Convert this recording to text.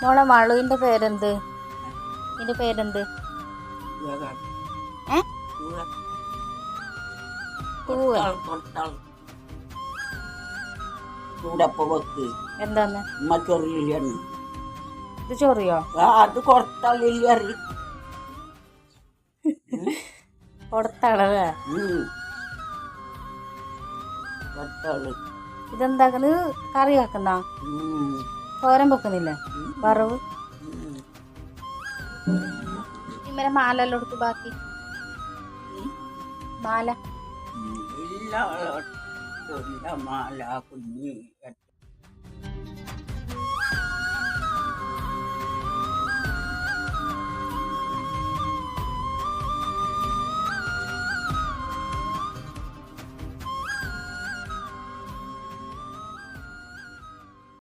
മോളെ മളുവിന്റെ പേരെന്ത്? നിന്റെ പേരെന്ത്? എന്താന്ന് ഇത് ചൊറിയോ? അത് കൊടുത്താളില്ല കൊടുത്താളല്ലേ? ഇതെന്താക്കുന്നത്? കറി വെക്കുന്ന തോരൻ വെക്കുന്നില്ലേ? വറവ് ഇമ്മരെ മാലെല്ലാം എടുത്ത് ബാക്കി മാല മാല കുഞ്ഞി